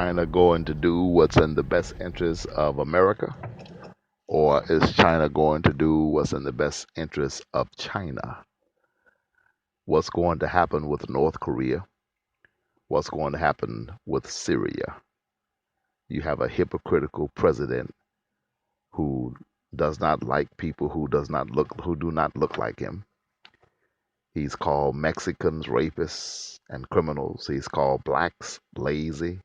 China going to do what's in the best interest of America? Or is China going to do what's in the best interest of China? What's going to happen with North Korea? What's going to happen with Syria? You have a hypocritical president who does not like people who do not look like him. He's called Mexicans rapists and criminals. He's called blacks lazy.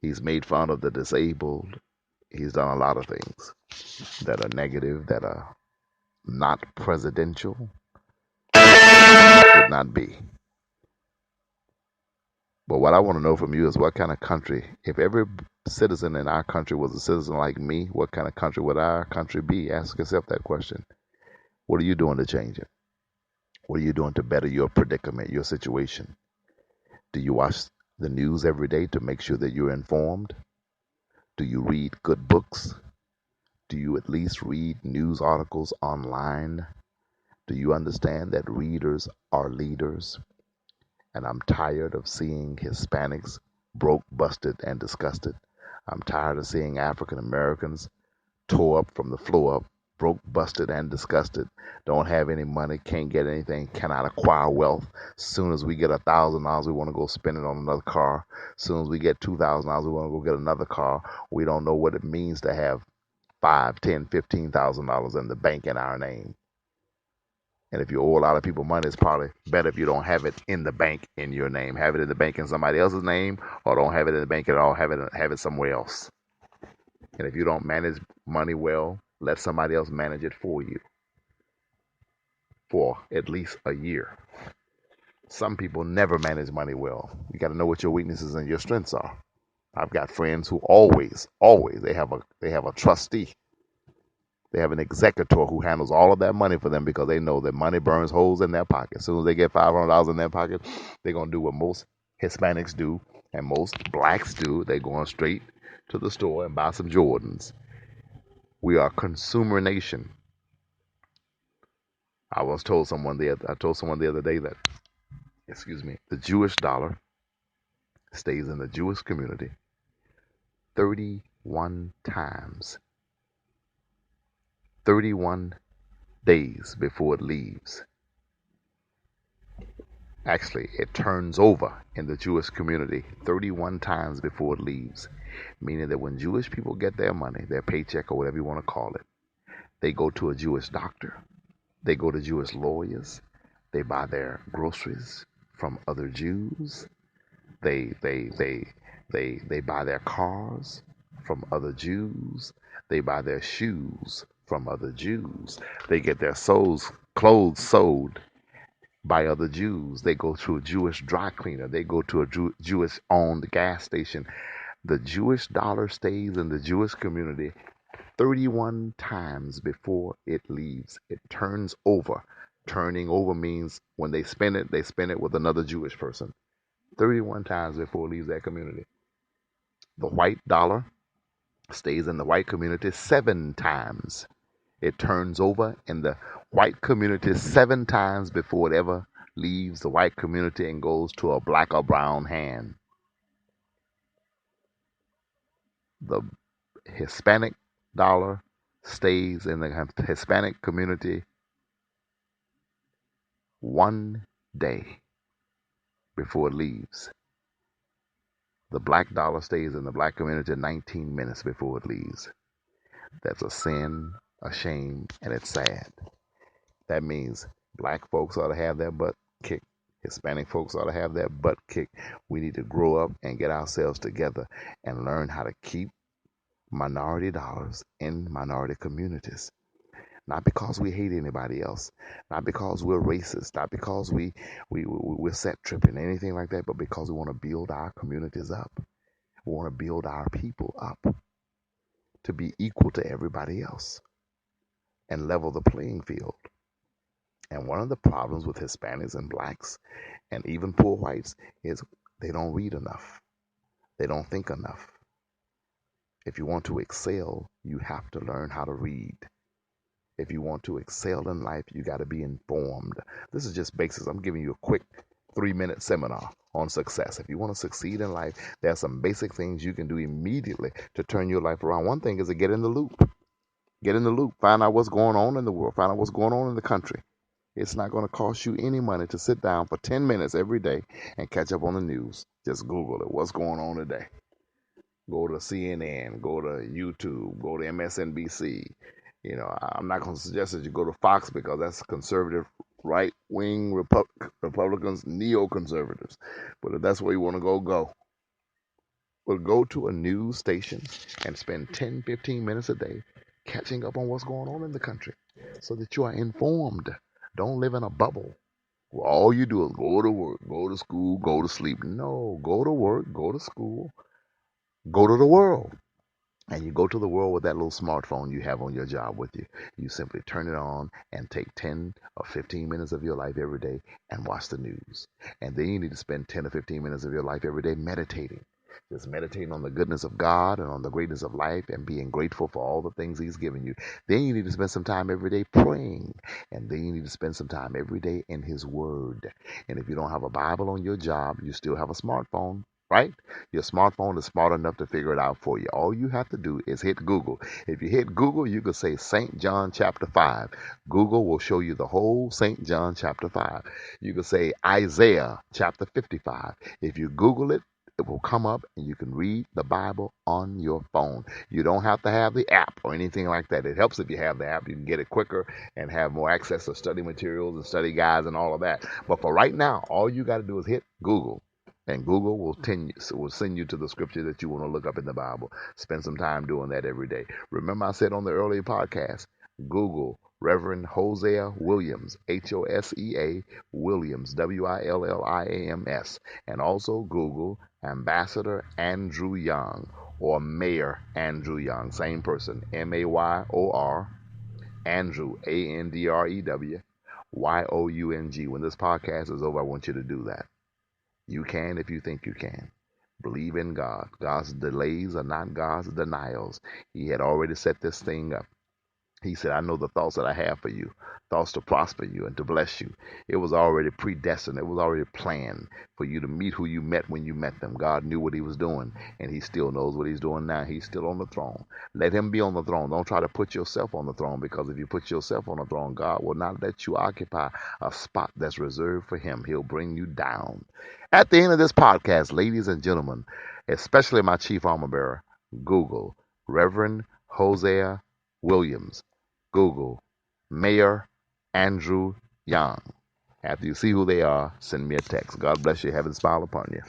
He's made fun of the disabled. He's done a lot of things that are negative, that are not presidential, should not be. But what I want to know from you is what kind of country, if every citizen in our country was a citizen like me, what kind of country would our country be? Ask yourself that question. What are you doing to change it? What are you doing to better your predicament, your situation? Do you watch the news every day to make sure that you're informed? Do you read good books? Do you at least read news articles online? Do you understand that readers are leaders? And I'm tired of seeing Hispanics broke, busted, and disgusted. I'm tired of seeing African Americans tore up from the floor up, broke, busted, and disgusted. Don't have any money, can't get anything, cannot acquire wealth. As soon as we get $1,000, we want to go spend it on another car. As soon as we get $2,000, we want to go get another car. We don't know what it means to have $5, $10, $15,000 in the bank in our name. And if you owe a lot of people money, it's probably better if you don't have it in the bank in your name. Have it in the bank in somebody else's name, or don't have it in the bank at all. Have it somewhere else. And if you don't manage money well, let somebody else manage it for you for at least a year. Some people never manage money well. You got to know what your weaknesses and your strengths are. I've got friends who always they have a trustee. They have an executor who handles all of that money for them because they know that money burns holes in their pocket. As soon as they get $500 in their pocket, they're going to do what most Hispanics do and most blacks do. They're going straight to the store and buy some Jordans. We are a consumer nation. I told someone the other day that, the Jewish dollar stays in the Jewish community 31 times, 31 days before it leaves. Actually, it turns over in the Jewish community 31 times before it leaves, meaning that when Jewish people get their money, their paycheck, or whatever you want to call it, they go to a Jewish doctor, they go to Jewish lawyers, they buy their groceries from other Jews, they buy their cars from other Jews, they buy their shoes from other Jews, they get their clothes sold by other Jews. They go to a Jewish dry cleaner. They go to a Jewish owned gas station. The Jewish dollar stays in the Jewish community 31 times before it leaves. It turns over. Turning over means when they spend it with another Jewish person. 31 times before it leaves that community. The white dollar stays in the white community 7 times. It turns over in the white community 7 times before it ever leaves the white community and goes to a black or brown hand. The Hispanic dollar stays in the Hispanic community 1 day before it leaves. The black dollar stays in the black community 19 minutes before it leaves. That's a sin, a shame, and it's sad. That means black folks ought to have their butt kicked. Hispanic folks ought to have their butt kicked. We need to grow up and get ourselves together and learn how to keep minority dollars in minority communities. Not because we hate anybody else, not because we're racist, not because we're set tripping, anything like that, but because we want to build our communities up. We want to build our people up to be equal to everybody else and level the playing field. And one of the problems with Hispanics and blacks and even poor whites is they don't read enough. They don't think enough. If you want to excel, you have to learn how to read. If you want to excel in life, you got to be informed. This is just basics. I'm giving you a quick 3-minute seminar on success. If you want to succeed in life, there are some basic things you can do immediately to turn your life around. One thing is to get in the loop. Get in the loop. Find out what's going on in the world. Find out what's going on in the country. It's not going to cost you any money to sit down for 10 minutes every day and catch up on the news. Just Google it. What's going on today? Go to CNN, go to YouTube, go to MSNBC. I'm not going to suggest that you go to Fox because that's conservative, right wing Republicans, neoconservatives. But if that's where you want to go, go. But go to a news station and spend 10, 15 minutes a day catching up on what's going on in the country so that you are informed. Don't live in a bubble. Well, all you do is go to work, go to school, go to sleep. No, go to work, go to school, go to the world. And you go to the world with that little smartphone you have on your job with you. You simply turn it on and take 10 or 15 minutes of your life every day and watch the news. And then you need to spend 10 or 15 minutes of your life every day meditating. Just meditating on the goodness of God and on the greatness of life and being grateful for all the things He's given you. Then you need to spend some time every day praying. And then you need to spend some time every day in His Word. And if you don't have a Bible on your job, you still have a smartphone, right? Your smartphone is smart enough to figure it out for you. All you have to do is hit Google. If you hit Google, you can say St. John chapter 5. Google will show you the whole St. John chapter 5. You can say Isaiah chapter 55. If you Google it, it will come up and you can read the Bible on your phone. You don't have to have the app or anything like that. It helps if you have the app. You can get it quicker and have more access to study materials and study guides and all of that. But for right now, all you got to do is hit Google. And Google will send you to the scripture that you want to look up in the Bible. Spend some time doing that every day. Remember I said on the earlier podcast, Google Reverend Hosea Williams, Hosea Williams, Williams. And also Google Ambassador Andrew Young or Mayor Andrew Young. Same person, Mayor, Andrew, Andrew, Young. When this podcast is over, I want you to do that. You can if you think you can. Believe in God. God's delays are not God's denials. He had already set this thing up. He said, I know the thoughts that I have for you, thoughts to prosper you and to bless you. It was already predestined. It was already planned for you to meet who you met when you met them. God knew what He was doing, and He still knows what He's doing now. He's still on the throne. Let Him be on the throne. Don't try to put yourself on the throne, because if you put yourself on the throne, God will not let you occupy a spot that's reserved for Him. He'll bring you down. At the end of this podcast, ladies and gentlemen, especially my chief armor bearer, Google Reverend Hosea Williams. Google Mayor Andrew Young. After you see who they are, send me a text. God bless you. Heaven smile upon you.